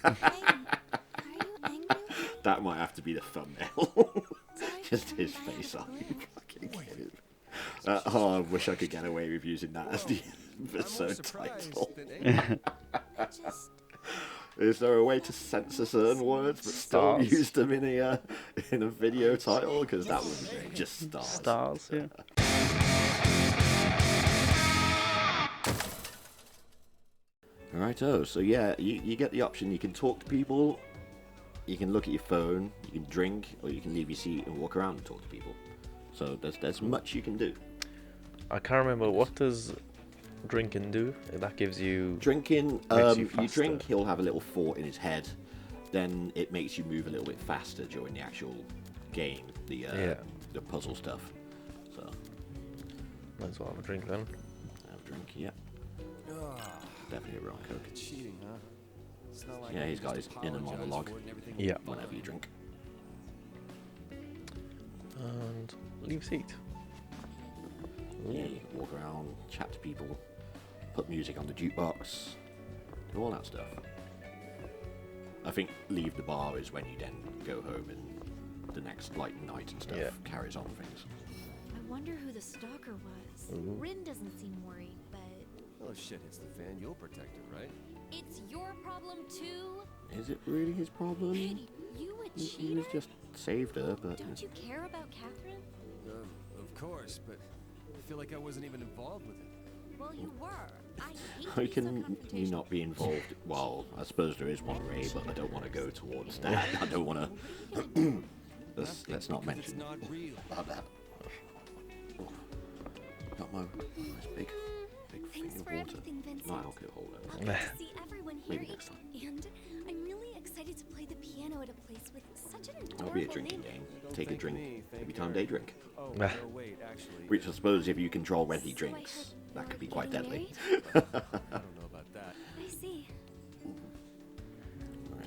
you angry with me? That might have to be the thumbnail. Sorry, Just I'm his mad face at on. you. You fucking kid. I wish I could get away with using that as the episode title. I just... Is there a way to censor certain words but still Stars. use them in a video title? Because that would be great. Just stars. Stars, yeah. Righto, so yeah, you get the option. You can talk to people, you can look at your phone, you can drink, or you can leave your seat and walk around and talk to people. So there's much you can do. I can't remember, what does drinking do? That gives you... Drinking, Makes you you faster. drink, he'll have a little thought in his head. Then it makes you move a little bit faster during the actual game, the puzzle stuff. So, Might as well have a drink then. have a drink, yeah. Definitely a wrong coke. Cheating, huh? It's not like Yeah, I he's can got just his inner apologize monologue. for it and everything. Yeah. Whenever you drink. And leave seat. Yeah, you can walk around, chat to people, put music on the jukebox, do all that stuff. I think leave the bar is when you then go home and the next night and stuff Yeah. carries on things. I wonder who the stalker was. Ooh. Rin doesn't seem worried, but... Oh, shit hits the fan. You'll protect it, right? It's your problem too? Is it really his problem? You a He cheater? was just saved her, but Don't you care about Catherine? Of course, but I feel like I wasn't even involved with it. Well, you were. I hate how to be so can you confrontational. not be involved? Well, I suppose there is one Ray, but I don't want to go towards that. I don't want to. Let's not Because it's mention not real. about that. Oh, got my nice big thing Thanks of for water. everything, Vincent. Not alcohol though. I'll get to see everyone here, Maybe next time. and I'm really excited to play the piano at a place with such an adorable It'll be a drinking name. game. Don't Take a thank drink me, thank every time her. they drink. Oh, Nah. no, wait, actually. Which I suppose if you control when he So I drinks, heard that could be you're quite getting deadly. I don't know about that. I see.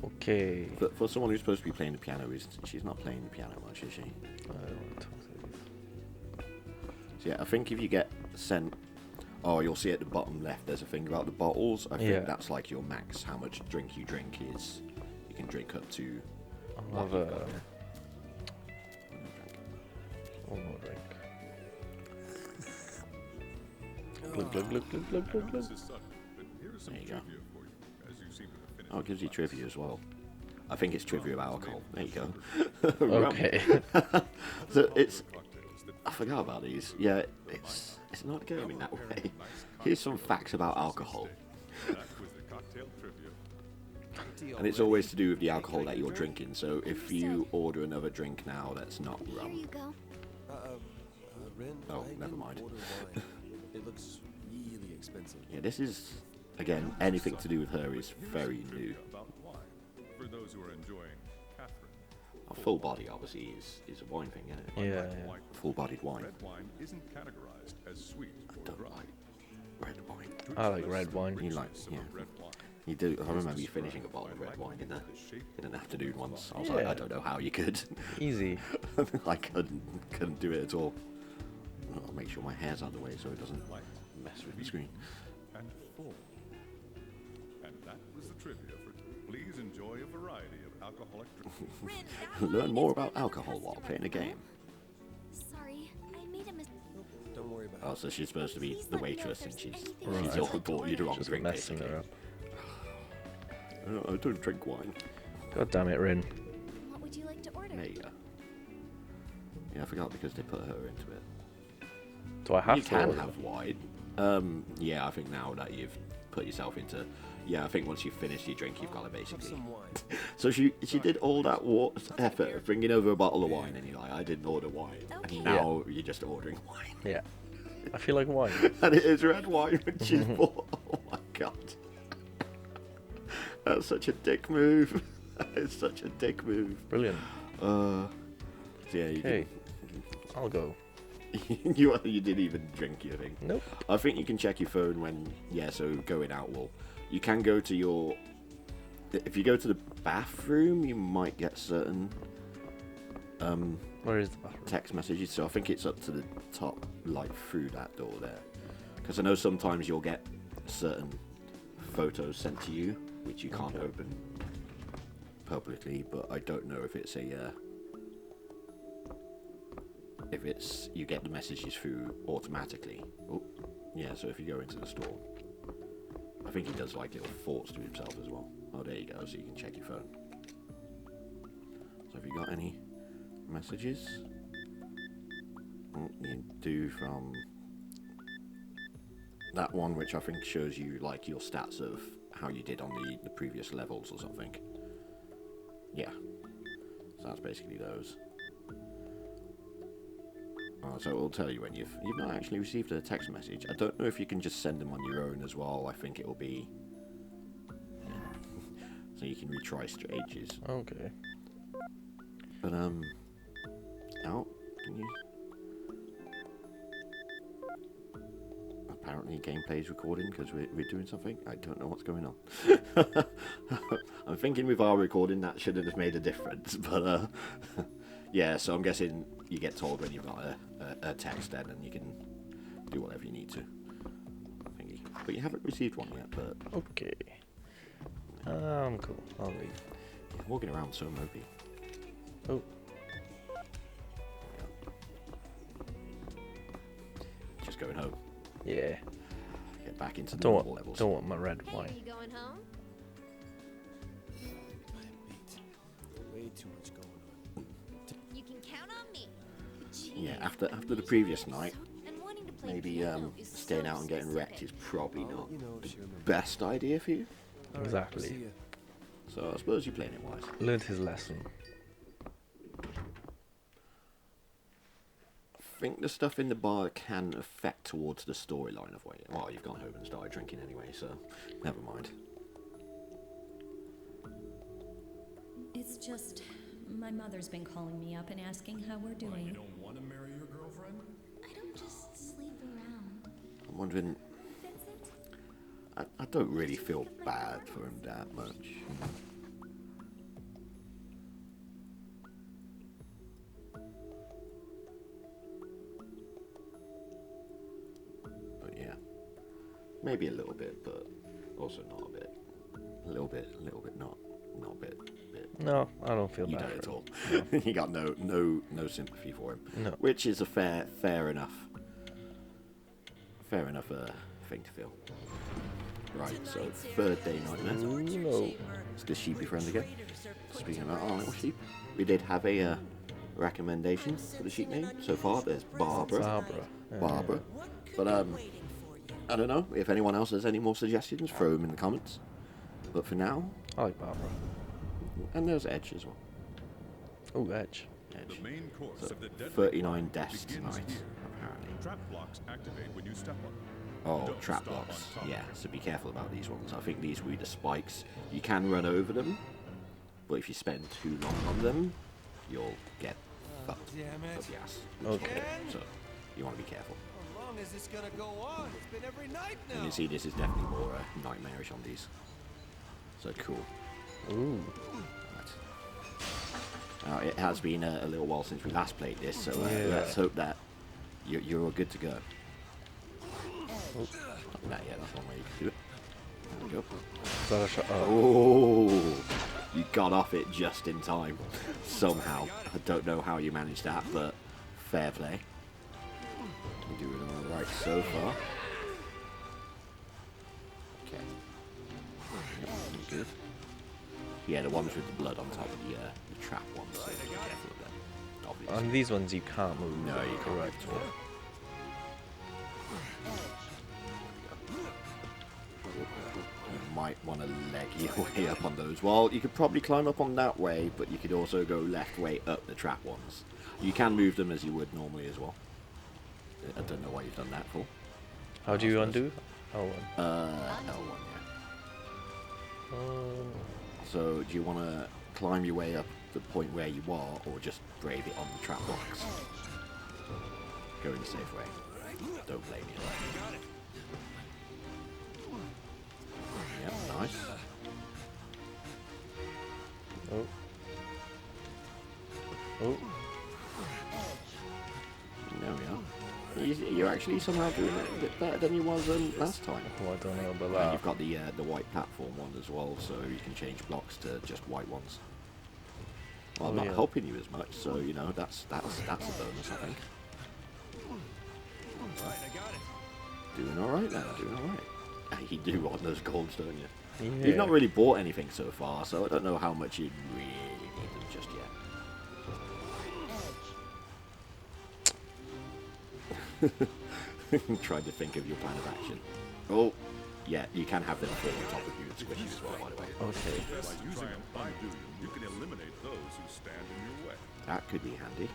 Okay. But for someone who's supposed to be playing the piano, she's not playing the piano much, is she? I don't want to talk to these. So yeah, I think if you get sent, oh, you'll see at the bottom left, there's a thing about the bottles. I think Yeah. that's like your max. How much drink you drink is, you can drink up to. I'll what have you've got a... there. One more drink. Glug, glug, glug, glug, glug, glug, glug. There you go. Oh, it gives you trivia as well. I think it's trivia about alcohol. There you go. Rum. Okay. So it's. I forgot about these. Yeah, it's not going in that way. Here's some facts about alcohol. And it's always to do with the alcohol that you're drinking. So if you order another drink now that's not Here rum, you go. Rin, Oh, I never didn't mind. order wine. It looks really expensive. yeah, this is again anything to do with her is very new. For those who are enjoying Catherine, A full body obviously is a wine thing, isn't it? Yeah, yeah. Full-bodied wine. red wine isn't categorized as sweet or Don't dry. like red wine. I like red wine. You like, yeah. Red wine. You do. I remember you finishing a bottle of red wine in an afternoon once. I was like, Yeah. I don't know how you could. Easy. I couldn't do it at all. I'll make sure my hair's out of the way so it doesn't mess with the screen. And full. And that was the trivia for please enjoy a variety of alcoholic drinks. Rin, that Learn wine more is about for the alcohol while customer. playing a game. Sorry, I made a mistake. Don't worry about Oh, it. so she's supposed to be Please the let me know waitress if and there's she's anything Right. she's you'd all like to bought you the order. wrong Just drink messing basically. her up. I don't drink wine. God damn it, Rin. What would you like to order? There you go. Yeah, I forgot because they put her into it. Do I have You to can order? have wine. Yeah, I think now that you've put yourself into, yeah, I think once you've finished your drink, you've got to Have basically. some wine. So she did all that effort of bringing over a bottle of wine, and you're like, I didn't order wine, Okay. and now you're just ordering wine, Yeah. I feel like wine. and it is red wine which she's bought. Oh my god, that's such a dick move. That is such a dick move. Brilliant. So yeah, you Okay. I'll go. didn't, you didn't even drink your thing. Nope. I think you can check your phone when, yeah, so going out will, you can go to your, if you go to the bathroom, you might get certain Where is the bathroom? text messages, so I think it's up to the top, like through that door there. Because I know sometimes you'll get certain photos sent to you, which you can't open publicly, but I don't know if it's a if it's you get the messages through automatically. Oh, yeah. So if you go into the store, I think he does like little thoughts to himself as well. Oh, there you go. So you can check your phone. So have you got any messages? You do from that one, which I think shows you like your stats of how you did on the previous levels or something. Yeah, so that's basically those. So it'll tell you when you've not actually received a text message. I don't know if you can just send them on your own as well. I think it will be so you can retry stages. Okay. But out? Can you? Apparently gameplay's recording because we're doing something. I don't know what's going on. I'm thinking with our recording that shouldn't have made a difference, but yeah. So I'm guessing you get told when you've got a text then, and you can do whatever you need to. Thingy. But you haven't received one yet. But Okay. Cool. I'll leave. yeah, walking around so mopey. Oh. Just going home. Yeah. Get back into the Don't normal want, levels. don't want my red Hey, are wine. you going home? Way too much going on. You can count on me. Yeah, Jeez, after I'm the really previous so- night, and wanting to play maybe piano is staying so out and getting wrecked is specific. probably I'll not let you know if the she remembers. best idea for you. All right, Exactly. see ya. So I suppose you're playing it wise. Learned his lesson. I think the stuff in the bar can affect towards the storyline of what. Well, you've gone home and started drinking anyway, so never mind. It's just my mother's been calling me up and asking how we're doing. don't want to marry your girlfriend? I don't just sleep around. I'm wondering. Vincent? I don't really feel bad for him that much. But yeah, maybe a little bit, but also not a bit. A little bit, not a bit. No, I don't feel You bad don't at for all. him. You got no sympathy for him. No. Which is a fair enough thing to feel. Right, so third day nightmare. No. It's the sheepy friend again. Speaking about our little sheep, we did have a recommendation for the sheep name so far. There's Barbara. Barbara. Yeah. Barbara. But I don't know if anyone else has any more suggestions. Throw them in the comments. But for now, I like Barbara. and there's Edge as well. Oh, Edge. Edge. The main course So of the deadly 39 rite deaths begins tonight, here. apparently. Trap blocks activate when you step on them. Oh, Don't trap stop on blocks. top of Yeah, them. so be careful about these ones. I think these will be the spikes. You can run over them, but if you spend too long on them, you'll get fucked Damn up it. the ass. Okay. So you want to be careful. How long is this gonna go on? It's been every night now. And you see, this is definitely more nightmarish on these. So cool. Ooh. Right. It has been a little while since we last played this, so Yeah. let's hope that you're all good to go. Oh. Yeah, that's one way you can do it. There we go. Is that a shot? Oh. Oh, you got off it just in time. Somehow. I don't know how you managed that, but fair play. You're doing all right so far. Okay. Yep, you're good. Yeah, the ones with the blood on top of the trap ones, so be careful of them. Obviously. On these ones, you can't move. No, you can't. Correct. move at all. You might want to leg your way up on those. Well, you could probably climb up on that way, but you could also go left way up the trap ones. You can move them as you would normally as well. I don't know why you've done that for. How do you undo? Oh, one. L1, yeah. So, do you want to climb your way up the point where you are, or just brave it on the trap box? Go in the safe way. Don't blame me. Yep, nice. Oh. Oh. There we are. You're actually somehow doing it a bit better than you was last time. Oh, I don't know about And that. you've got the white platform one as well, so you can change blocks to just white ones. Well, I'm Oh, not yeah. helping you as much, so you know that's a bonus, I think. Right, I got it. Doing all right now, doing all right. You do want those golds, don't you? Yeah. You've not really bought anything so far, so I don't know how much you really need them just yet. Tried to think of your plan of action. Oh, yeah, you can have them fall on top of you and squish you as well, by the way. Okay. By using undo, you can eliminate those who stand in your way. That could be handy.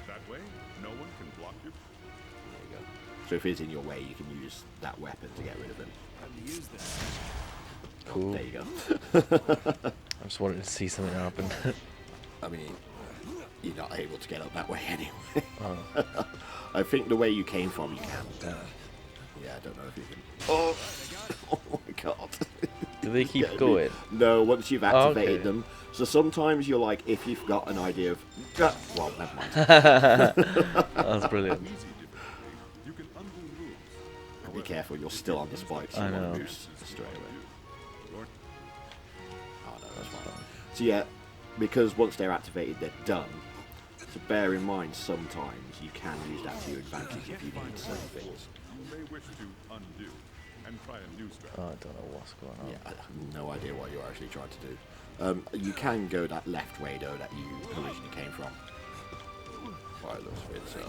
That way, no one can block you. There you go. So if it's in your way, you can use that weapon to get rid of them. Time to use this. Cool. There you go. I just wanted to see something happen. I mean, you're not able to get up that way anyway. Oh. I think the way you came from, you can. Yeah, I don't know if you can. Oh, oh my god. Do they keep Yeah, going? No, once you've activated okay. them. So sometimes you're like, if you've got an idea of, well, never mind. That's brilliant. Easy difficulty, you can undo moves. Be careful, you're still on the spikes. I You want know. to move straight away. Your Oh no, that's fine. So yeah, because once they're activated, they're done. So bear in mind, sometimes you can use that to your advantage if you need certain things. You may wish to undo and try a new strategy. Oh, I don't know what's going on. Yeah, I have no idea what you're actually trying to do. You can go that left way though that you originally came from. By the looks of it, so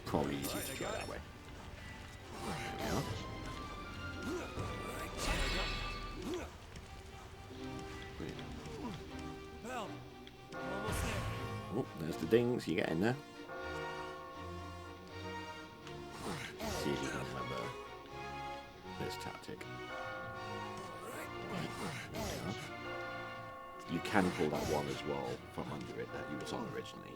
probably easier to try that way. Yeah. Well, I'm almost there. Oh, there's the dings. You get in there. See if you can remember this tactic. Yeah. You can pull that one as well from under it that you was on originally.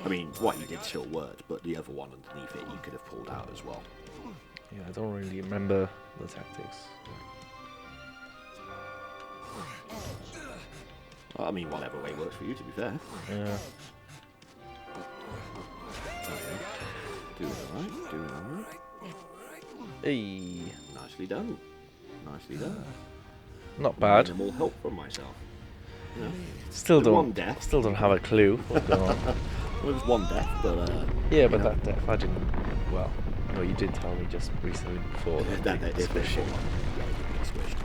I mean, what you did still worked, but the other one underneath it you could have pulled out as well. Yeah, I don't really remember the tactics. Well, I mean, whatever way works for you, to be fair. Yeah. Doing alright, doing alright. Hey, Nicely done. Nicely done. not bad. Minimal help from myself. You know, Still the one don't. death. Still don't have a clue what's going on. Well, it was one death, but Yeah, but know. that death, I didn't. Well, no, you did tell me just recently before that they is squish you. squished.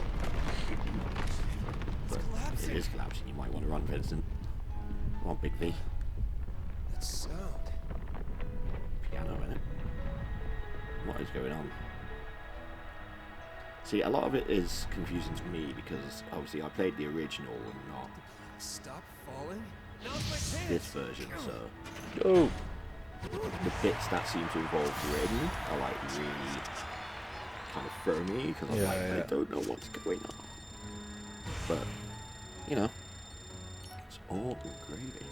But it is collapsing. You might want to run, Vincent. Come on, Big V. That sound. Piano, innit? What is going on? See, a lot of it is confusing to me because obviously I played the original and not Stop falling. Now's my chance. this version, so Oh, the bits that seem to involve written are like really kind of throw me because I'm Yeah, like, I yeah. don't know what's going on. But, you know, it's all gravy.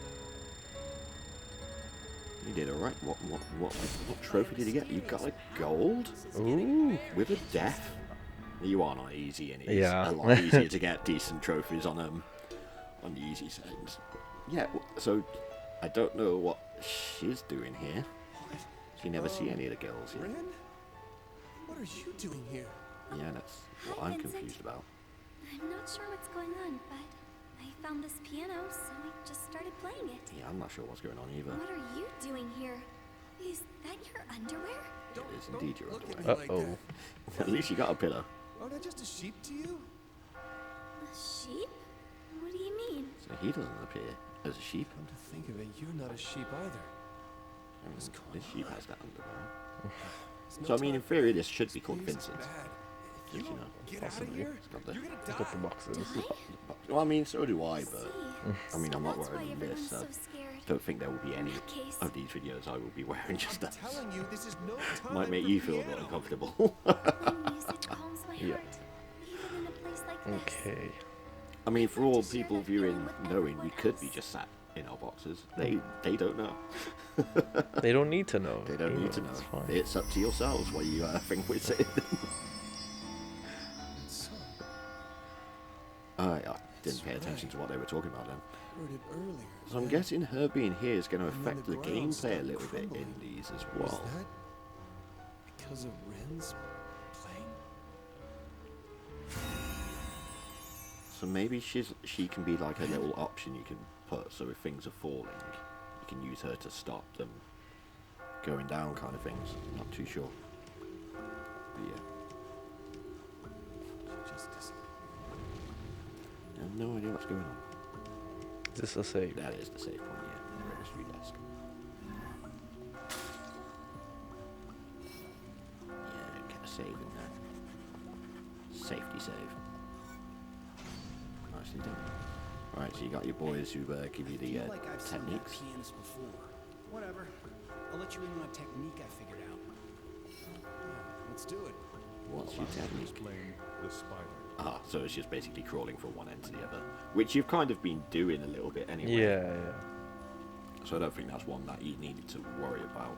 You did alright. What trophy did you get? You got a gold ooh. with a death. You are not easy, and it's Yeah. a lot easier to get decent trophies on the easy settings. Yeah, so I don't know what she's doing here. You never see any of the girls here. Ren? What are you doing here? Yeah, that's what Hi, I'm Vincent. confused about. I'm not sure what's going on, but I found this piano, so I just started playing it. Yeah, I'm not sure what's going on either. What are you doing here? Is that your underwear? It is indeed your Look at underwear. me like Uh-oh. that. At least you got a pillow. Aren't I just a sheep to you? A sheep? What do you mean? So he doesn't appear as a sheep. Come to think of it, you're not a sheep either. I mean, this sheep has that underwear. There's So no I mean, in time. theory, this should be This called place is Vincent. bad. If you Just, you don't know, get out of possibly. here, It's got the- you're gonna He's got the die. boxes. Die? Well, I mean, so do I, I but see. I mean, I'm So not that's why wearing everyone's this. So so scared. don't think there will be any In that case, of these videos I will be wearing just I'm that. telling you, this is no time Might make for you feel a bit piano. uncomfortable. the music calms my Yeah. heart, even in a place like this. Okay. I mean, for all Just share people that feeling viewing, with knowing we everyone could be else. just sat in our boxes. They don't know. They don't need to know. They don't either, need to know. It's fine. It's up to yourselves what you think we're saying. So, I didn't pay attention to what they were talking about then. heard it earlier. So I'm man. guessing her being here is going to And then affect the the ground gameplay a started little bit in crumbling. these as Was well. that because of Ren's playing? So maybe she can be like a little option you can put, so if things are falling, you can use her to stop them going down kind of things. I'm not too sure. But yeah. I have no idea what's going on. Is this a save? That is the save point, yeah. Registry desk. Yeah, get a save in there. Safety save. Nicely done. Right, so you got your boys who give you the I feel like I've seen that techniques. pianist before. Whatever. I'll let you in on a technique I figured out. Yeah, let's do it. What's your technique? Explain the spider. Ah, so it's just basically crawling from one end to the other, which you've kind of been doing a little bit anyway. Yeah. So I don't think that's one that you needed to worry about.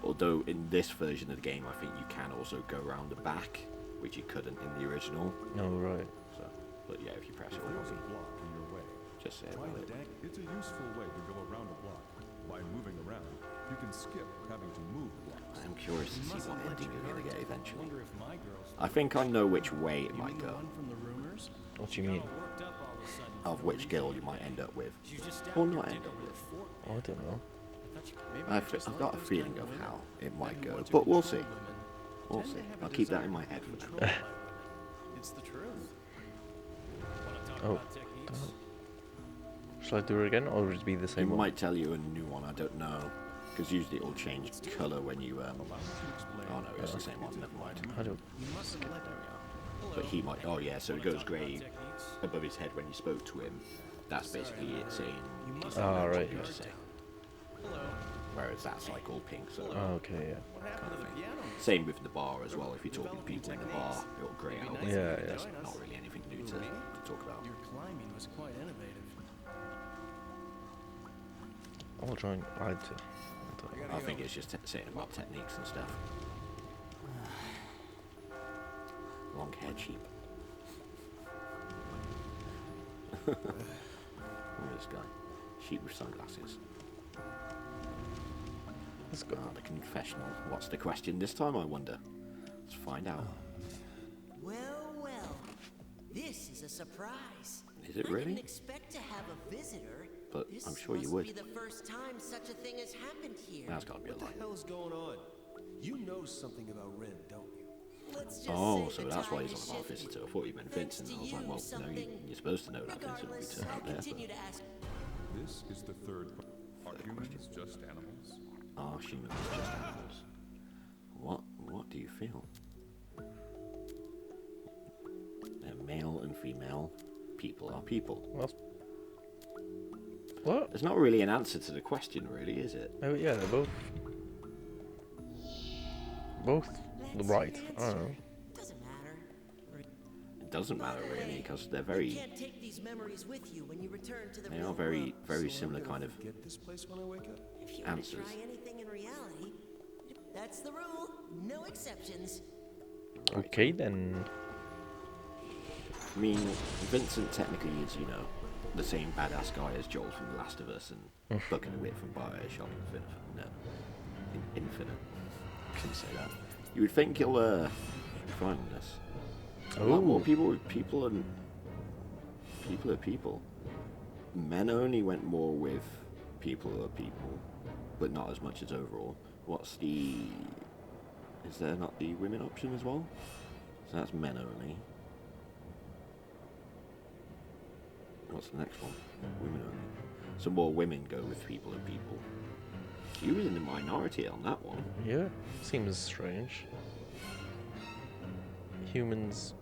Although in this version of the game, I think you can also go around the back, which you couldn't in the original. Oh, right. So, but yeah, if you press If it, there's a will block in your way, just say try about to it. It's a useful way to go around a block. By moving around, you can skip having to move blocks. I'm curious to see what ending you're gonna get eventually. Wonder if my girl's I think I know which way it might the go, one from the rumors? What do you mean? Worked up all of a sudden. of which girl you might end up with, You just or not end up with. Oh, I don't know. I've got a feeling of how it might go, but we'll see. We'll see. I'll keep that in my head for now. It's the truth. Oh. Shall I do it again, or would it be the It same one? might tell you a new one, I don't know. Because usually it'll change colour when you, oh no, it's the same one, never mind. I don't. You mustn't let There we are. But he might, oh yeah, so it goes grey above his head when you spoke to him. That's basically it saying, Ah, right. what you say. Whereas that's like all pink, so Oh, okay, yeah. kind of thing. Same with the bar as well, if you're talking to people in the bar, it'll grey out. Yeah, yeah. There's not really anything new to talk about. Your climbing was quite innovative. I'll try and add to. I think it's just saying about techniques and stuff. Long-haired sheep. Look at this guy. Sheep with sunglasses. Let's go. Ah, the confessional. What's the question this time, I wonder? Let's find out. Well, well, this is a surprise. Is it I really? didn't expect to have a visitor. But This I'm sure you must would. be the first time such a thing has happened here. That's gotta be a lie. What the hell's going on? You know something about Ren, don't you? Let's just Oh, say so the that's why tide he's has on about shifted. visitor. I thought you meant Thanks Vincent. to I was like, you, well, no, something- you're supposed to know that Vincent would Regardless, turn I'll up there. continue to ask. This is the third. Are humans just animals? Are humans just animals? What do you feel? They're male and female. People are people. What? There's not really an answer to the question, really, is it? Oh, yeah, they're both. That's right. your I don't know. answer. Doesn't matter. It doesn't matter really, because they're You very, can't take these memories with you when you return to the they real are very, world. very So I'm similar gonna kind of. forget this place when I wake up? If you want to answers. try anything in reality, that's the rule. No exceptions. Okay, then. I mean, Vincent technically is, you know, the same badass guy as Joel from The Last of Us and Buck and Wit from Bioshock Infinite. No, Infinite. Couldn't say that. You would think he'll be fine with this. A lot more Oh. people are people. Men only went more with people are people, but not as much as overall. What's the? Is there not the women option as well? So that's men only. What's the next one? Women only. So more women go with people and people. You was in the minority on that one. Yeah, seems strange. Humans.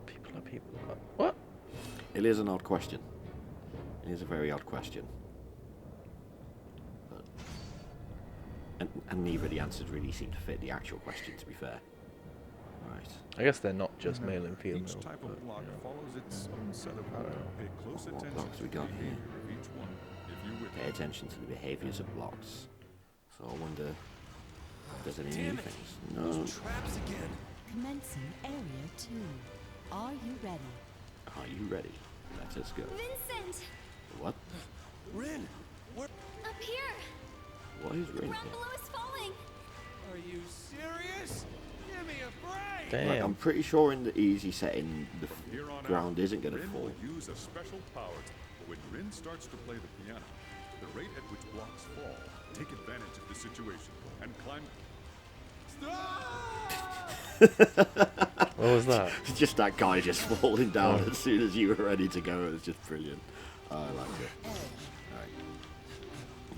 People are people. What? It is an odd question. It is a very odd question. But, and neither of the answers really seem to fit the actual question, to be fair. Right. I guess they're not just male and female. Each type but, of block you know. follows its own set of rules. Pay close What attention blocks to we the got here? behavior of each one. If you would Pay attention to the behaviours of blocks. So I wonder if there's any new things. No. Traps again. Commencing Area 2. Are you ready? Are you ready? Let us go. Vincent! What? Ren, Up here! What is The Rin ground here? below is falling! are you serious? Give me a break! Like, Damn. I'm pretty sure in the easy setting, the Here on ground out, isn't going to Rin fall. will use a special power. When Rin starts to play the piano, the rate at which blocks fall, take advantage of the situation and climb. What was that? It's just that guy just falling down as soon as you were ready to go. It was just brilliant. I liked it. Alright. Oh,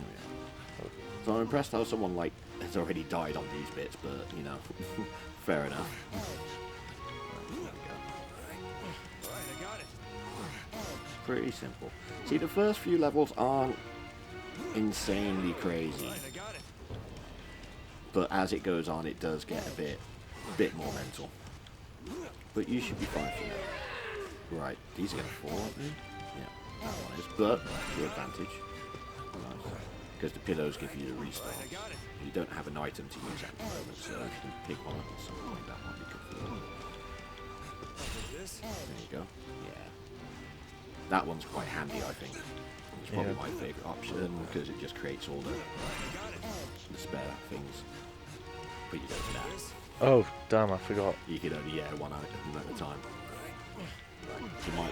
yeah. So I'm impressed how someone like has already died on these bits, but you know, fair enough. Right, there we go. Alright, I got it. Pretty simple. See, the first few levels aren't insanely crazy, Alright, I got it. but as it goes on, it does get a bit more mental. But you should be fine for now. Right, these are gonna fall, aren't they? Yeah, that one is. But your advantage, because the pillows give you the respawn. I got it. You don't have an item to use at the moment, so if you can pick one up or something, that might be good for you. This? There you go. Yeah. That one's quite handy, I think. It's probably my favourite option because it just creates all the spare things. But you don't get that. Oh, damn, I forgot. You can only one item at a time. Right. You might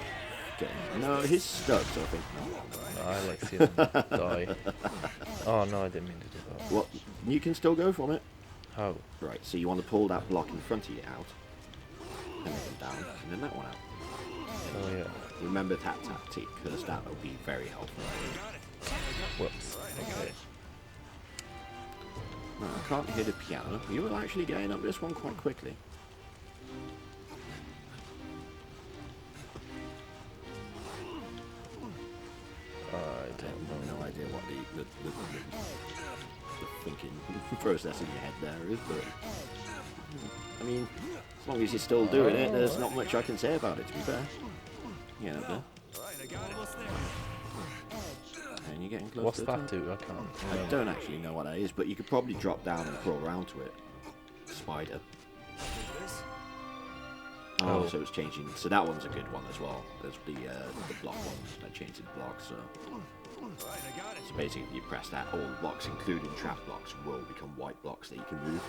get him. No, he's stuck, so I think no. I like seeing him die. Oh, no, I didn't mean to do that. Well, you can still go from it. How? Right, so you want to pull that block in front of you out, and then down, and then that one out. Oh, yeah. Remember that tactic, because that will be very helpful. Whoops. Okay. No, I can't hear the piano. You were actually getting up this one quite quickly. I don't know. No idea what the thinking process in your head there is, but I mean, as long as you're still doing it, there's not much I can say about it, to be fair. You know, Alright, I got it. Almost there. and you're getting close What's to the that top. do? I can't. I don't actually know what that is, but you could probably drop down and crawl around to it. Spider. This? Oh, Oh. so it's changing. So that one's a good one as well. There's the block one that changes the blocks. So Alright, I got it. basically, you press that, all blocks, including trap blocks, will become white blocks that you can move.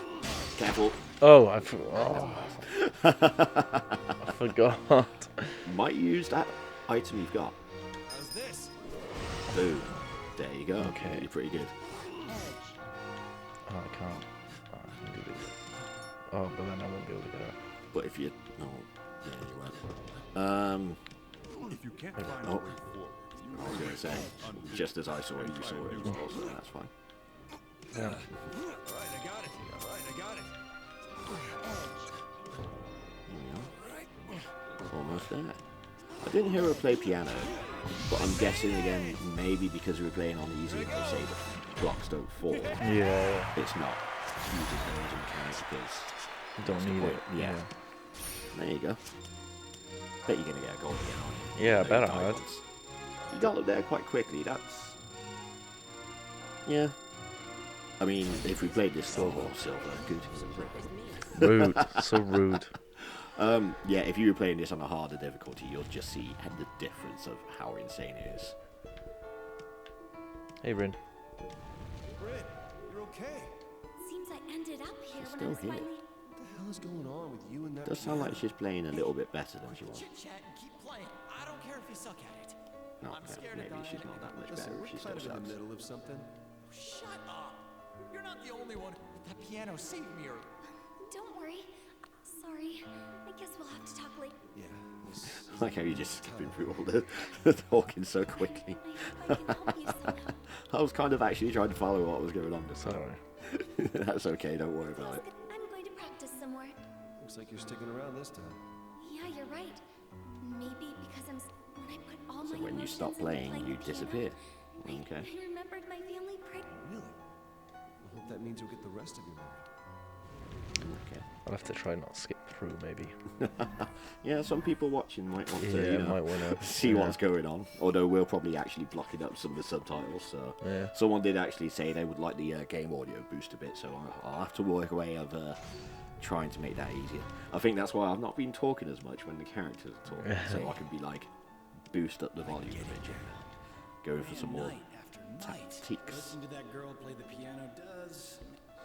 Careful. Oh, I forgot. Might use that item you've got. How's this? Boom. There you go. Okay. You're pretty good. Oh, I can't. Oh, I can do this. Oh, but then I won't be able to get out. But if you... Oh, yeah, you won't. If you can't find Oh. a way forward, you I was going to say, just as I saw it, you saw it as well, so that's fine. Yeah. Alright, I got it. Alright, I got it. There we go. Almost there. I didn't hear her play piano, but I'm guessing again, maybe because we were playing on easy and they say the blocks don't fall. Yeah. It's not using those mechanics because You don't need it. Yeah. There you go. Bet you're gonna get a goal again, aren't you? Yeah, I No, bet you I died had. once. You got up there quite quickly. That's yeah. I mean, if we played this silver, good. Rude. So rude. Yeah, if you were playing this on a harder difficulty, you'll just see the difference of how insane it is. Hey, Rin. Rin, you're okay. Seems I ended up here when I Still was here. finally. What the hell is going on with you and that? Does sound like she's playing a little bit better than she was. Chit chat and keep playing. I don't care if you suck at it. No, I'm yeah, scared of maybe dying. she's not that much Listen, better we're if she still kind of in sucks. the middle of something. Shut up. You're not the only one. That piano saved me earlier. Don't worry. Sorry. I guess we'll have to talk later. Yeah. I like how you're just skipping through all the talking so quickly. I can help you somehow. I was kind of actually trying to follow what was going on. Sorry. That's okay, don't worry about it. I'm going to practice some more. Looks like you're sticking around this time. Yeah, you're right. Maybe because when I put all So my when you emotions stop into playing, you the piano, disappear. Okay. I remembered my family pretty. Really? I hope that means you'll get the rest of your memory. Okay. I'll have to try not skip through, maybe. Yeah, some people watching might want to Yeah, might wanna, see yeah. what's going on. Although we're probably actually blocking up some of the subtitles. So Yeah. someone did actually say they would like the game audio boost a bit. So I'll have to work a way of trying to make that easier. I think that's why I've not been talking as much when the characters are talking, so I can be like boost up the volume a bit. Going for some more Night after night. tactics. Listen to that girl play the piano does.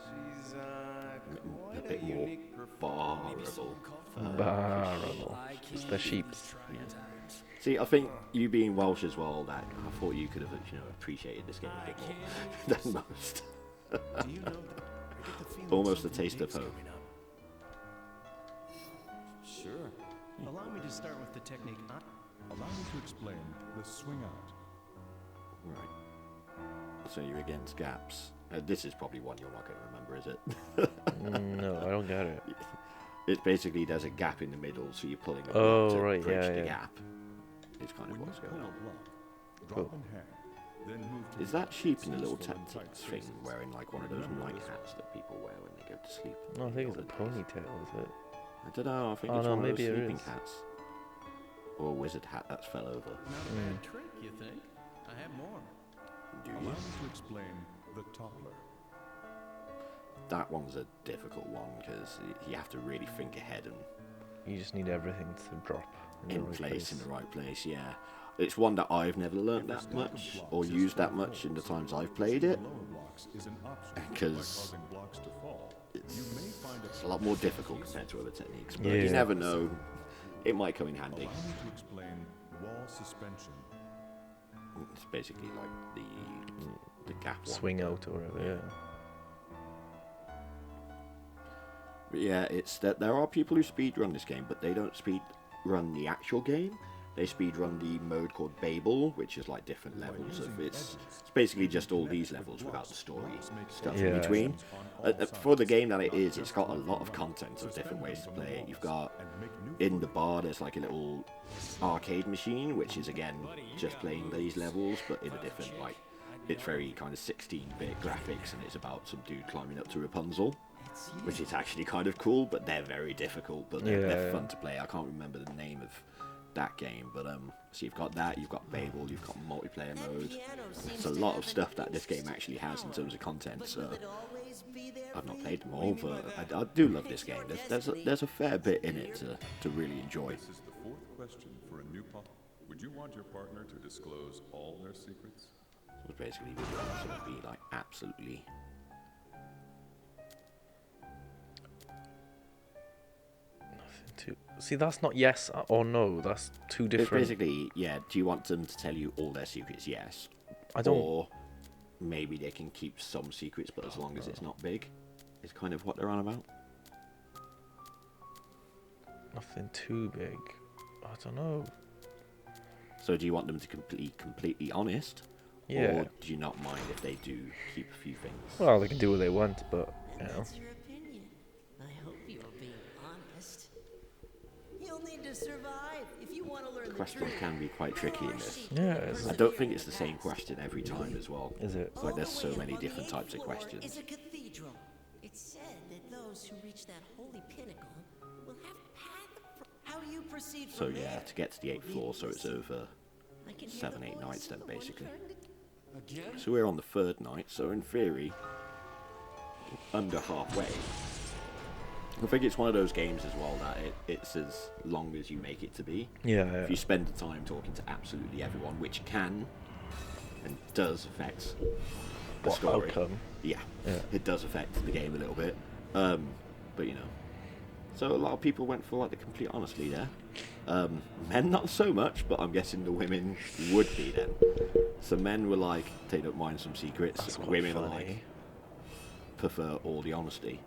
She's a bit more barable. Barrel. It's the sheeps. See, I think you being Welsh as well, that I thought you could have, appreciated this game a bit more than most. Do you know? I get the feeling Almost a something taste of big's hope. coming up. Sure. Allow me to start with the technique. Allow me to explain the swing out. Right. So you're against gaps. This is probably one you're not going to remember, is it? No, I don't get it. It's basically there's a gap in the middle, so you're pulling a block Oh, to right, bridge yeah, the yeah. gap. It's kind of When you what's pull going a on. block, drop Cool. in hand, then move to Is the that sheep in the little useful in tight tactics thing spaces. wearing like one of those Remember night this hats that people wear when they go to sleep? No, I think it's a Olden days. ponytail, is it? I don't know, I think Oh, it's no, one of maybe those it sleeping is. hats. Or a wizard hat that's fell over. Not a bad trick, you think? I have more. Do Allow you? me to explain the toppler. That one's a difficult one because you have to really think ahead and You just need everything to drop in in the right place in the right place, yeah. It's one that I've never learned that much or used that much in the times I've played it. Lower blocks is an option by 'Cause causing blocks to fall. You may find It's a lot more difficult compared to other techniques, but you Yeah. never know. It might come in Allow handy. me to explain wall suspension. It's basically like the gap one. Swing out or whatever, yeah. But yeah, it's that there are people who speedrun this game, but they don't speedrun the actual game. They speedrun the mode called Babel, which is like different levels of it's basically just all these levels without the story stuff Yeah. in between. For the game that it is, it's got a lot of content of different ways to play it. You've got in the bar there's like a little arcade machine, which is again just playing these levels, but in a different like it's very kind of 16-bit graphics, and it's about some dude climbing up to Rapunzel, which is actually kind of cool, but they're very difficult, but they're Yeah. fun to play. I can't remember the name of that game, but so you've got that, you've got Babel, you've got multiplayer That mode. piano seems It's a to lot have of a stuff that this nice game actually has in terms of content, But so will it always be there I've not for played you? them all, but I do love this game. There's a fair bit in it to really enjoy. This is the fourth question for a new pup. Would you want your partner to disclose all their secrets? So basically, we want to be like absolutely. Nothing too. See, that's not yes or no. That's two It's different. basically, yeah. Do you want them to tell you all their secrets? Yes. I don't. Or maybe they can keep some secrets, but as long as it's not big, is kind of what they're on about. Nothing too big. I don't know. So do you want them to completely honest? Yeah. Or do you not mind if they do keep a few things? Well, they can do what they want, but you And know. that's your opinion. I hope you're being honest. You'll need to survive if you want to learn the Questions truth. can be quite tricky in this. Yeah, it's I don't think it's the same question every time as well. Is it? Like there's All so the way many up on the different 8th types of floor questions. is a cathedral. It's said that those who reach that holy pinnacle will have how you proceed So from yeah, there. to get to the 8th floor, so it's over I can hear 7, the 8 voice nights of then the one basically. friend. Again? So we're on the 3rd night, so in theory, under halfway. I think it's one of those games as well that it's as long as you make it to be. Yeah. If you spend the time talking to absolutely everyone, which can and does affect the What story. outcome? Yeah, Yeah. it does affect the game a little bit. But you know, so a lot of people went for like the complete honesty there. Men not so much, but I'm guessing the women would be then. So men were like, they don't mind some secrets. That's quite Women are funny. like, prefer all the honesty.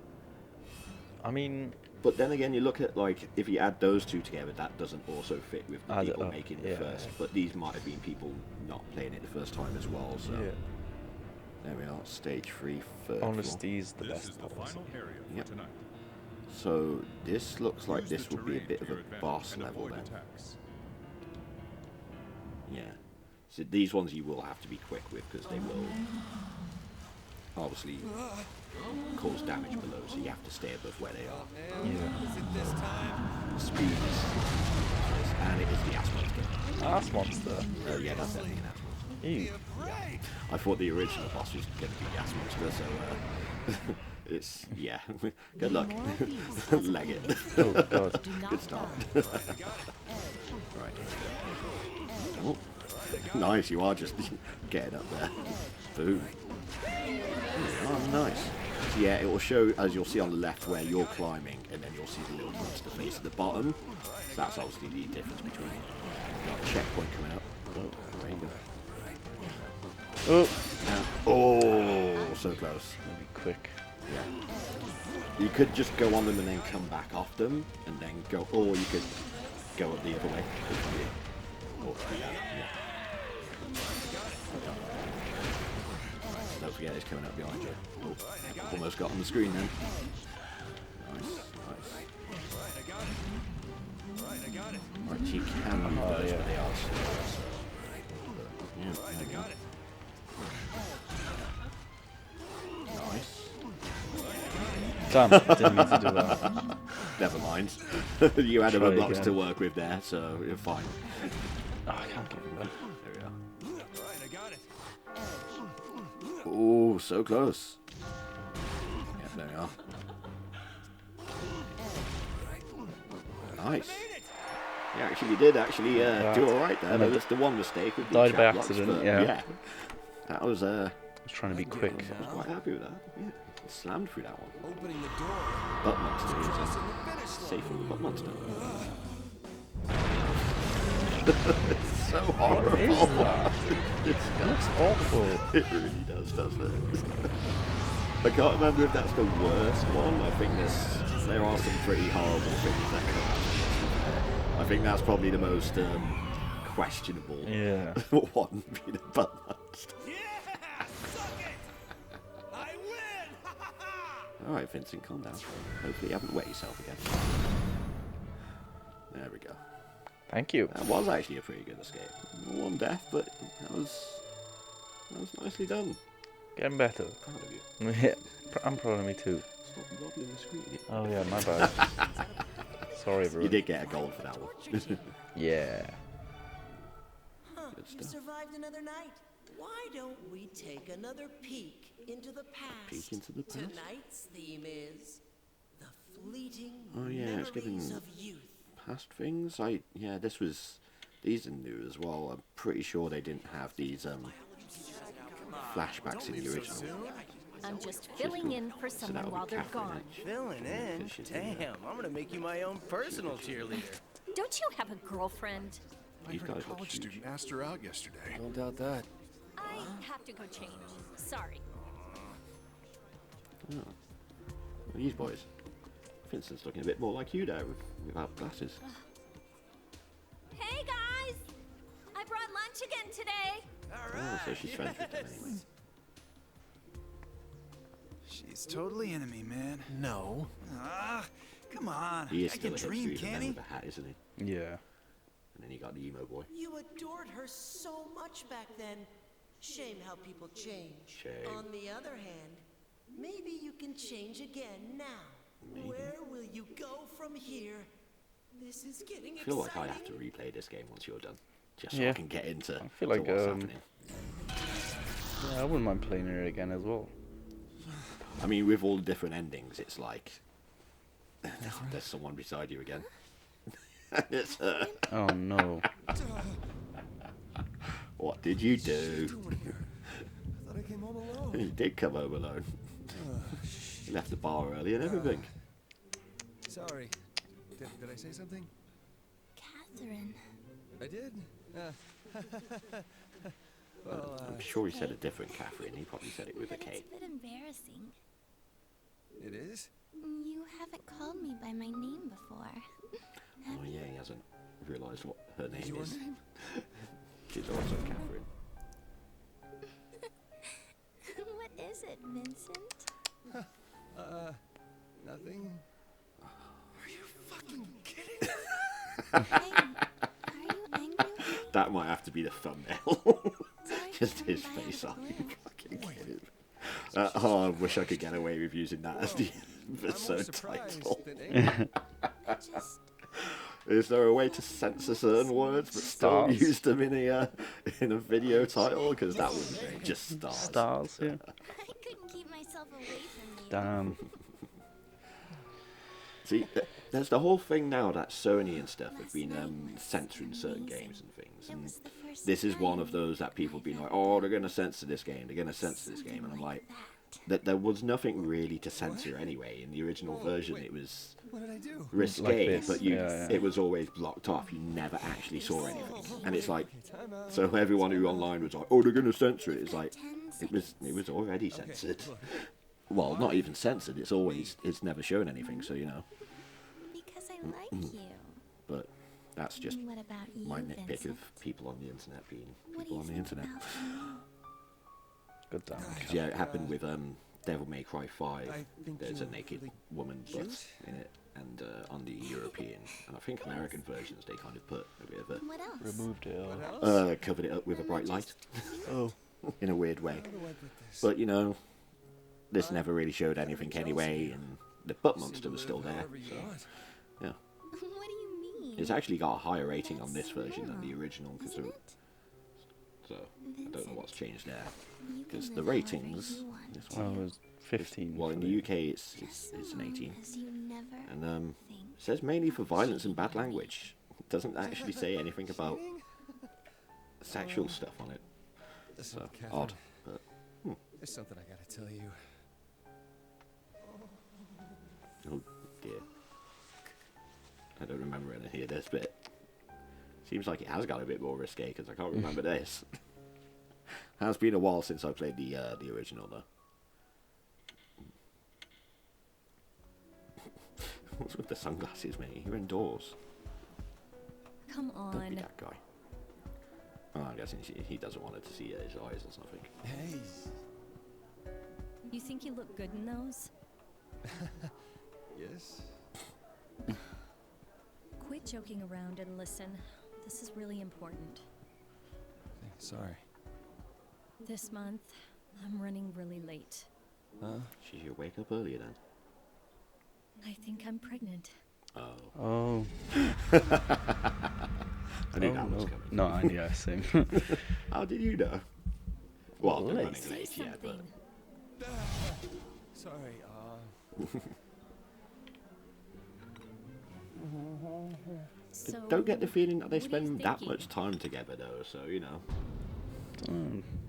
I mean, But then again, you look at like if you add those two together, that doesn't also fit with the Add it people up, making the yeah. first. But these might have been people not playing it the first time as well. So yeah. there we are, stage 3, 3rd floor. Honesty is the This best is the policy. final area Yep. for tonight. So this looks like Use this the would be a terrain bit to of your a advantage boss and level avoid then. attacks. Yeah. So these ones you will have to be quick with because they will obviously cause damage below, so you have to stay above where they are. Yeah. Is it this time? Speed is, and it is the ass monster. Ass monster. Yeah, that's definitely an ass monster. Ew. Great! I thought the original boss was going to be the ass monster, so it's, yeah. Good luck. Leg it. Oh god. Do not Good start. die. Right. Oh, nice, you are just getting up there. Boom. Oh, nice. So yeah, it will show, as you'll see on the left, where you're climbing, and then you'll see the little monster face at the bottom. So that's obviously the difference between got a checkpoint coming up. Oh, there you go. Oh, so close. Maybe quick. Yeah. You could just go on them and then come back off them, and then go, or you could go up the other way. Or, yeah. Don't forget it's coming up behind you. Oh, almost got on the screen then. Nice. Right, you can move those, but they are slow. Yeah, there we go. Nice. Damn, didn't mean to do that. Never mind. You had Try a blocks again. to work with there, so you're fine. Oh, I can't give him that. There we are. Oh, so close. Yeah, there we are. Nice. You did actually do alright there. There was the one mistake with the Died by chat blocks, accident, but yeah. That was I was trying to be quick. I was quite happy with that. Yeah. Slammed through that one. Opening the door. Butt monster. Crossing the finish line. Safe from the butt monster. It's so horrible. That's awful. It really does, doesn't it? I can't remember if that's the worst one. I think there are some pretty horrible things that come out. I think that's probably the most questionable one, being a butt monster. Yeah, suck it. I win. Alright, Vincent, calm down. Hopefully you haven't wet yourself again. There we go. Thank you. That was actually a pretty good escape. One death, but that was nicely done. Getting better. Proud of you. Yeah, I'm proud of me too. Stop wobbling the screen. Oh yeah, my bad. Sorry, everyone. You did get a gold for that one. Yeah. Huh, Good you stuff. survived another night. Why don't we take another peek into the past? Peek into the past? Tonight's theme is the fleeting Oh, yeah, it's giving- memories of youth. Past things? These are new as well. I'm pretty sure they didn't have these flashbacks in the original. I'm just filling in for So someone that'll while be they're Catherine, gone. Filling in? She's in there. Damn, I'm gonna make you my own personal cheerleader. Don't you have a girlfriend? I These heard a guys look college huge. student asked her out yesterday. Don't doubt that. I have to go change. Sorry. Oh. These boys. Vincent's looking a bit more like you there without glasses. Hey guys! I brought lunch again today. Oh, so she's friends with them anyway. She's totally into me, man. No. Ah, come on. He is I still can a dream, hipster, even can then he? with a hat, isn't he? Yeah. And then you got the emo boy. You adored her so much back then. Shame how people change. Shame. On the other hand, maybe you can change again now. Maybe. Where will you go from here? This is getting I feel like I exciting. have to replay this game once you're done. Just so Yeah. I can get into I feel to like, what's happening. Yeah, I wouldn't mind playing it again as well. I mean, with all the different endings, it's like there's someone beside you again. It's her. Oh no. What did you do? I thought I came home alone. You did come home alone. You left the bar early and everything. Sorry. Did I say something? Catherine. I did? Well, I'm sure he said a different Catherine. He probably said it with a But K. it's a bit embarrassing. it is? You haven't called me by my name before. Oh yeah, he hasn't realised what her name Your is. name? She's also Catherine. What is it, Vincent? Nothing? Are you fucking kidding? Hey, are you angry with me? That might have to be the thumbnail. Sorry Just for his coming by face out on. of the You blue. fucking kidding. Oh, I wish I could get away with using that as the I'm more episode surprised title. than angry. I just... Is there a way to censor certain words but still Stars. use them in a video title? Because that would be just stars. Stars, yeah. I couldn't keep myself away from you. Damn. See, there's the whole thing now that Sony and stuff have been censoring certain games and things. It And was the first this is one of time those that people have been like, oh, they're going to censor this game, they're going to censor this game. And I'm like, that there was nothing really to censor anyway. In the original version, it was What did I do? risque, Like this, but yeah. it was always blocked off. You never actually saw anything, and it's like, so everyone who online was like, "Oh, they're gonna censor it." It's like, it was already censored. Well, not even censored. It's never shown anything. So you know. Because I like you. But that's just What about you, my nitpick Vincent? of people on the internet being What do people you on the think internet. about me? Good damage. 'Cause, yeah, it happened with Devil May Cry 5. I think There's a you're naked really woman butt cute. in it, and on the European and I think American versions, they kind of put a bit of a What else? Removed it. What Or... else? covered it up with a bright light. Oh, in a weird way. How do I put this? But you know, this never really showed anything anyway, and the butt monster was still there. However you So want. yeah, What do you mean? it's actually got a higher rating on this version than the original, Isn't it? so I don't know what's changed there. You can Because the live however ratings, you want. this Well, one, it was 15. well, in for the UK it's an 18, As you never and think. it says mainly for violence and bad language. It doesn't actually say anything about sexual stuff on it. Listen, So Catherine, odd, but there's something I gotta tell you. oh dear, I don't remember any of this bit. Seems like it has got a bit more risque because I can't remember this. Has been a while since I played the original though. What's with the sunglasses, mate? You're indoors. Come Don't be on. that guy. Oh, I'm guessing he doesn't want her to see his eyes or something. Hey. You think you look good in those? Yes. Quit joking around and listen. This is really important. Sorry. This month, I'm running really late. Huh? She should wake up earlier then. I think I'm pregnant. Oh. Oh. I knew Oh, that was no. coming. No, yeah, same. How did you know? Well, they're Late. running Say late, yeah, but something. Sorry, So, don't get the feeling that they what are you spend that thinking? much time together though, so you know.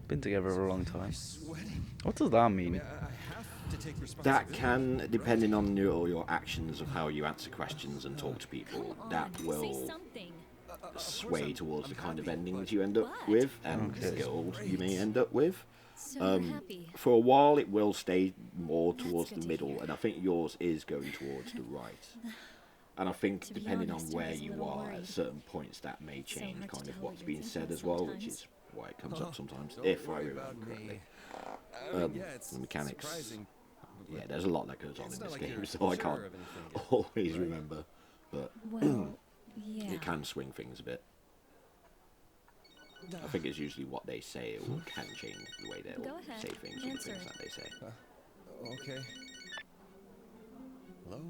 Been together for a long time. sweating. What does that mean? I have to take That responsibility. can, depending on your actions of how you answer questions and talk to people, Come that on, will say something. sway towards the kind of happy, endings but- you end up But- with and Okay. the guild you may end up with. So you're happy. For a while, it will stay more That's towards good the to middle, hear. and I think yours is going towards the right. And I think To be depending honest, on I where was a you little are worried. at certain points, that may So change hard to kind of tell what what's you're being thinking said as well, which sometimes. is why it comes up sometimes, Don't if I worry remember about correctly. me. I mean, yeah, it's The mechanics. surprising. Yeah, there's a lot that goes on It's in not this like game, you're so I sure can't of anything yet, always right? remember, but Well, yeah. it can swing things a bit. I think it's usually what they say or can change the way they'll Go ahead, say things or the answer things it. that they say. Okay. Hello?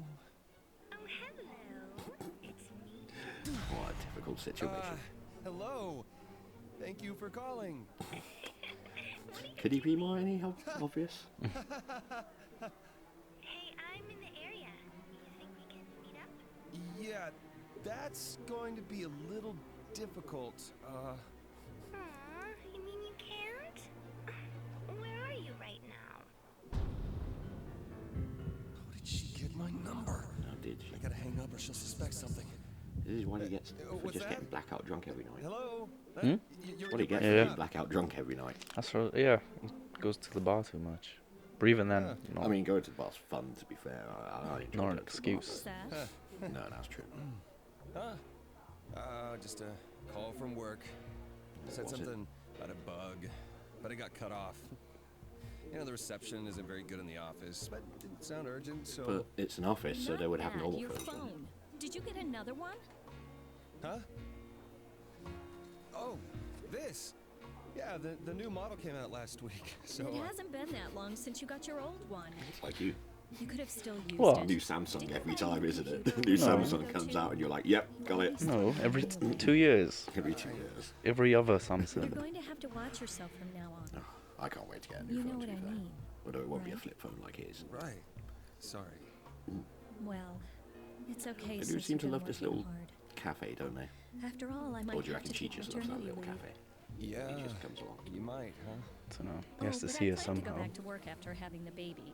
What a difficult situation. Hello. Thank you for calling. Could he be more any obvious? Hey, I'm in the area. You think we can meet up? Yeah, that's going to be a little difficult. Aw, you mean you can't? Where are you right now? How did she get my number? No, did she? I gotta hang up or she'll suspect something. This is what he gets for what's just that? getting blackout drunk every night. Hello? What do you get for Yeah. getting blackout drunk every night? That's right. Yeah, he goes to the bar too much. But even then, I mean, going to the bar's fun, to be fair. I enjoy not an going to the bar, excuse. That? but- No, that's true. Just a call from work. Said was it? something about a bug, but it got cut off. You know, the reception isn't very good in the office, but it didn't sound urgent, so... But it's an office, so Not they would have that, normal your phones. wouldn't phone. Did you get another one? Huh? Oh, this! Yeah, the new model came out last week, so... It hasn't been that long since you got your old one. It's like you. You could have still used What? it. New Samsung Did you every have a time, isn't it? computer New or Samsung something comes to out and you're like, yep, got it. No, every 2 years. Every 2 years. Every other You're Samsung. going to have to watch yourself from now on. Oh, I can't wait to get a new You phone, know what to I be fair. mean. Although it won't be a right? flip phone like his. Right. Sorry. Well, it's okay. They do since seem you've to been love this working little hard. cafe, don't they? After all, I might Or do you have reckon to she take just loves that maternity little leave. cafe? Yeah, he just comes along. you might, huh? I don't know. He has to but see I'd her like to go somehow. back to work after having the baby.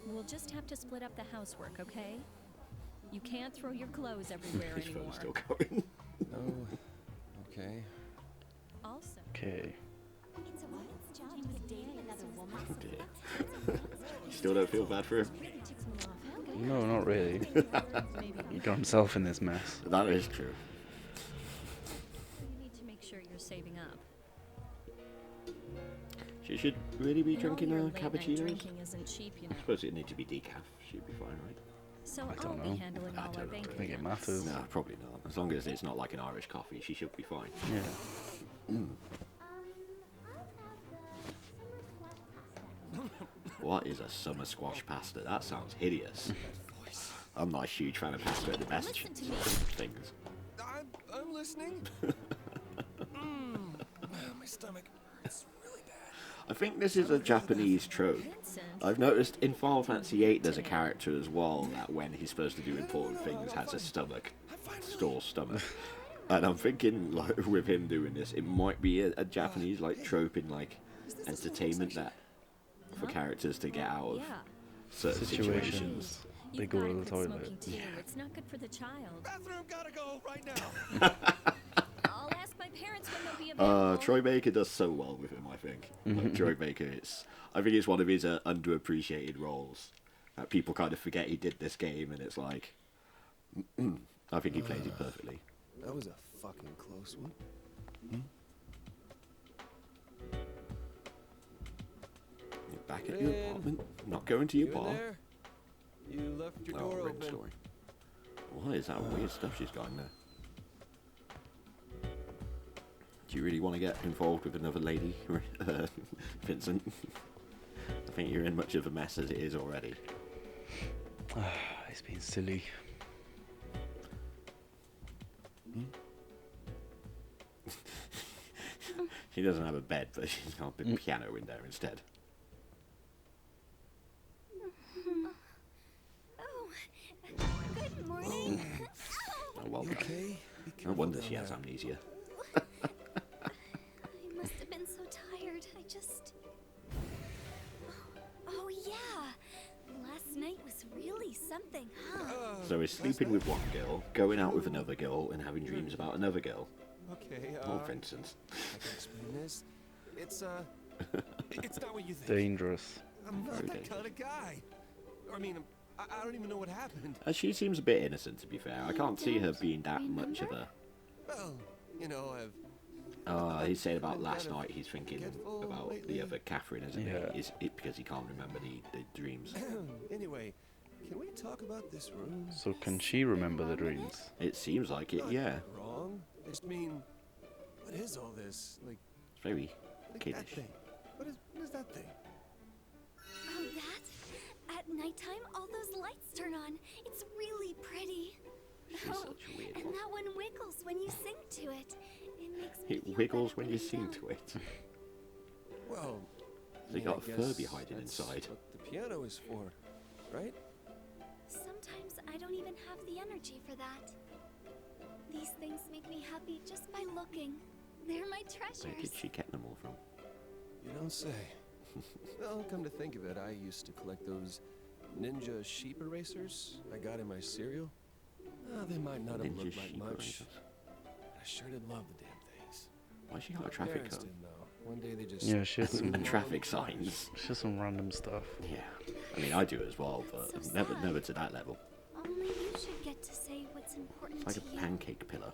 We'll just have to split up the housework, okay? You can't throw your clothes everywhere His anymore. phone's still going. Oh, okay. Also, Okay. It's a woman's job to be dating another woman. Oh dear. You still don't feel bad for him? No, not really. He got himself in this mess. That is true. you need to make sure you're saving up. She should really be And all drinking your her late-night cappuccinos. drinking isn't cheap, you know. I suppose it need to be decaf. She'd be fine, right? So I I'll don't be know. handling I all our don't know. bank I think it accounts. matters. No, probably not. As long as it's not like an Irish coffee, she should be fine. Yeah. What is a summer squash pasta? That sounds hideous. I'm not a huge fan of pasta at the best Listen to me. things. I'm listening. My stomach. It's really bad. I think this is a Japanese trope. Vincent, I've noticed in Final Fantasy VIII there's a character as well that when he's supposed to do important things has a stomach, store stomach. And I'm thinking like with him doing this, it might be a Japanese like trope in like entertainment that for characters to get out of yeah. certain Situations. situations. They You've go gotta to the quit toilet. smoking too. It's not good for the child. Bathroom gotta go right now. I'll ask my parents when they'll be available. Troy Baker does so well with him, I think. Like, Troy Baker, I think it's one of his underappreciated roles that people kind of forget he did this game, and it's like, I think he plays it perfectly. That was a fucking close one. You're back at your apartment, not going to your You in bar. there? You left your Oh, door Rin open. story. What is that weird stuff she's got in there? Do you really want to get involved with another lady, Vincent? I think you're in much of a mess as it is already. He's being silly. She doesn't have a bed, but she's got a big piano in there instead. Oh, good morning. Oh, well, You okay? Be no careful wonder down she has there. amnesia. I must have been so tired. I just. Oh, yeah. Last night was really something, huh? So he's sleeping with one girl, going out with another girl, and having dreams about another girl. Okay, Oh, Vincent. I can explain this. It's it's not what you think. Dangerous. I'm not Very that kind of guy. I mean, I don't even know what happened. She seems a bit innocent, to be fair. I can't see her being that much of a... Well, you know, I've he's saying about been last kind of night he's thinking forgetful about lately. the other Catherine, isn't Yeah. he? Is it because he can't remember the dreams? Anyway, can we talk about this room? So can she remember the dreams? It seems like it, Not yeah. Wrong. I just mean, what is all this? It's very Like that kiddish. thing. What is that thing? Oh, that? At nighttime, all those lights turn on. It's really pretty. She's Oh, such a weird and one. that one wiggles when you sing to it. It makes me It feel wiggles better when you sing to it. Well, They I got a guess Furby hiding that's inside. What the piano is for, right? Sometimes I don't even have the energy for that. These things make me happy just by looking. They're my Where did treasures. she get them all from? You don't say. Well, come to think of it, I used to collect those ninja sheep erasers I got in my cereal. They might not have Ninja looked like sheep much. erasers. I sure did love the damn things. Why she got a traffic Parents cone? didn't know. One day they just Yeah, she has some, And traffic signs. she has some random stuff. Yeah. I mean, I do as well, but That's so never, sad. never to that level. Only you should get to say what's important It's like to a you. pancake pillar.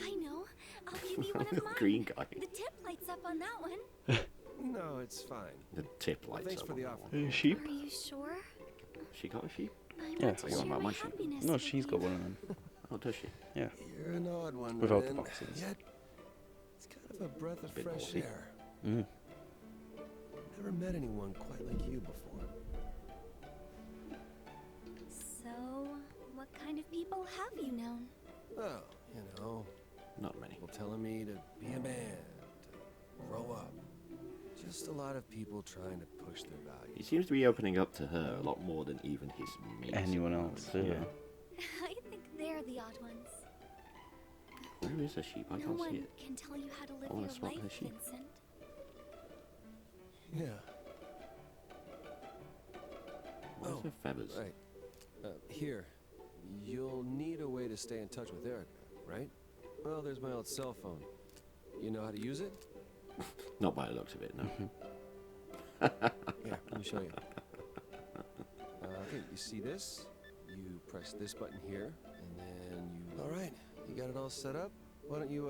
I know. I'll give you one of mine. Green guy. The tip lights up on that one. No, it's fine. The tip lights Thanks up for on the that offer. one. Sheep? Are you sure? She got a sheep? I Yeah. want to Are you on share about my my sheep? happiness No, with she's got you. one of them. Oh, does she? Yeah. You're an odd one, Without the Ren. boxes. Yet, it's kind of a breath of bit fresh naughty. air. Mm. Never met anyone quite like you before. So, what kind of people have you known? Well, you know, Not many. people telling me to be a man, to grow up. Just a lot of people trying to push their He values. seems to be opening up to her a lot more than even his mates. at Anyone the else, moment. yeah. I think they're the odd ones. Where is a sheep? I No can't see one it. can tell you how to live I wanna your spot life, her sheep. Vincent. Yeah. Where's her feathers? Right. Here. You'll need a way to stay in touch with Erica, right? Well, there's my old cell phone. You know how to use it? Not by the looks of it, no. Yeah, let me show you. Okay, you see this? You press this button here, and then you... All right, you got it all set up? Why don't you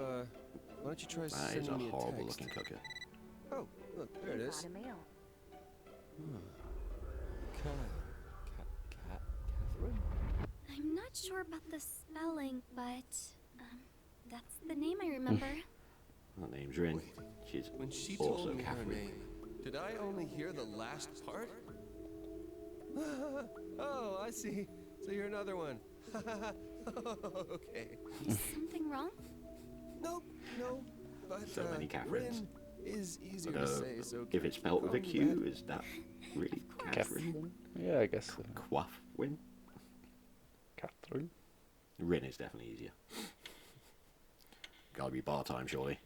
try That is sending a me a horrible text? looking cooker. Oh, look, there it is. Catherine? I'm not sure about the spelling, but that's the name I remember. That name's Rin. Wait, She's when she also told me her Catherine. name, did I only hear the last part? Oh, I see. So you're another one. Okay. Is something wrong? Nope, no. But So many Catherines. Rin is easier to say, so If it's spelt with a call me Q, that. is that really course. Catherine? Yeah, I guess so. Quaffwin? Catherine. Rin is definitely easier. Gotta be bar time, surely.